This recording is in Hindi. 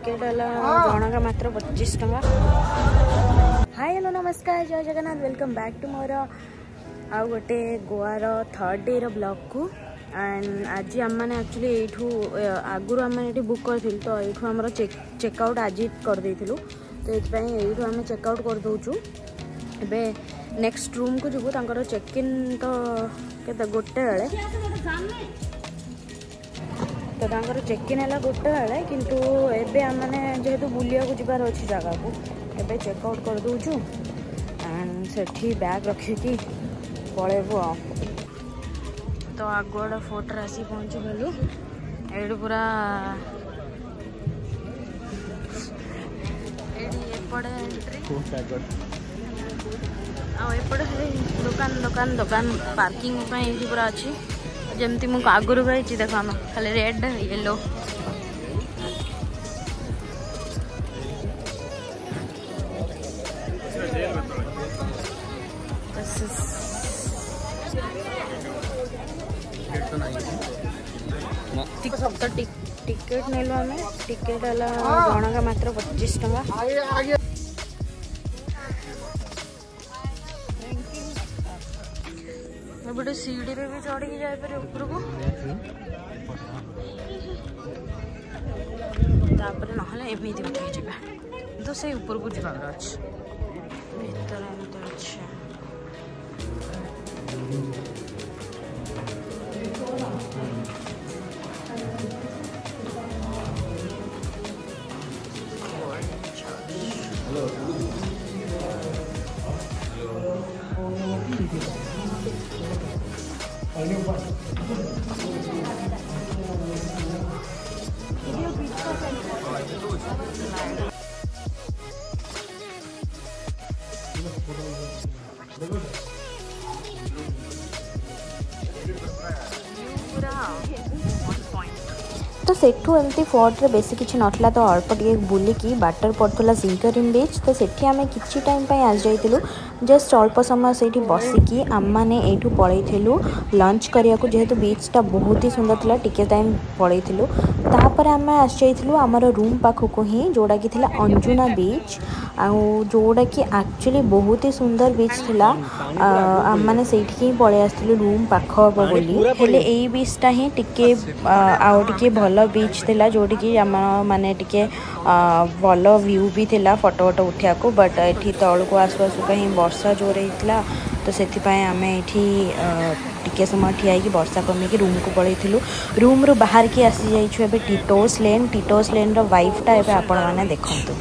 टिकेट जनका मात्र 25 टका। हाय हेलो नमस्कार जय जगन्नाथ वेलकम बैक टू मोर आउ गोटे गोवार थर्ड डे ब्लॉग को। एंड आज आम मैंने एक्चुअली ये आगुरी आम मैंने बुक करूँ तो ये आम चेकआउट आज करदे तो ये आम चेकआउट करदे। ए नेक्स्ट रूम को जीवु तांकर चेक इन तो केते गोटे बेले तो तांकर चेक इन है गोटे बेले किंतु एबे आम मैंने जेहेतु बुलिया को जीवार अच्छी जगह को एबे चेकआउट कर दूचु एंड सेठी बैग रखिकी पलैबू आ। तो आगुआड़ा फोर्ट रे आसी पहुँची गलु। ये पूरा एपटे एंट्री एपटे दुकान दुकान दुकान पार्किंग पूरा अच्छी जमती मुझे आगुरी कही देख आम खाली रेड येलो सब तो टिकेट नेलु आम टिकेट है जनका मात्र 25 टका। गोटे सीढ़ी रे भी चढ़ी जापर ऊपर को तापर ना एमती उठे जा तो से ऊपर को जावार अच्छे भीतर एमती अच्छे। तो सेठू एमती फोर्ट रे बेसी किछि नथला तो अल्प टिके बुलिकी बाटर पड़थला सिंकरिम बीच तो सेठी आमे किछि टाइम पय आस जाइतिलु जस्ट अल्प समय सेठी बसिकी आम माने एठू पळैथिलु लंच करिया को जेहेतु बीच टा बहुत ही सुंदर थिला टिके टाइम पळैथिलु तापर आमे आस जाइतिलु हमर रूम पाखो को ही जोडा की थिला अंजुना बीच आ जोडा की एक्चुअली बहुत ही सुंदर बीच थिला आम माने सेठी ही पळे आस्तिलु रूम पाखो हबो बोली हेले एई बीच टा ही टिके आउ टिके भलो बीच थिला जोटी की आम माने टिके भलो व्यू भी थिला फोटो फोटो उठिया को बट एठी तळ को आसु आसु कहीं वर्षा जोर होता तो से आम ये टिके समय ठिया वर्षा कमी रूम को पलैलु। रूम रू बाहर की आसी जाइछु एबे टिटोस लेन रो वाइफ टा एबे आपण माने देखंतु।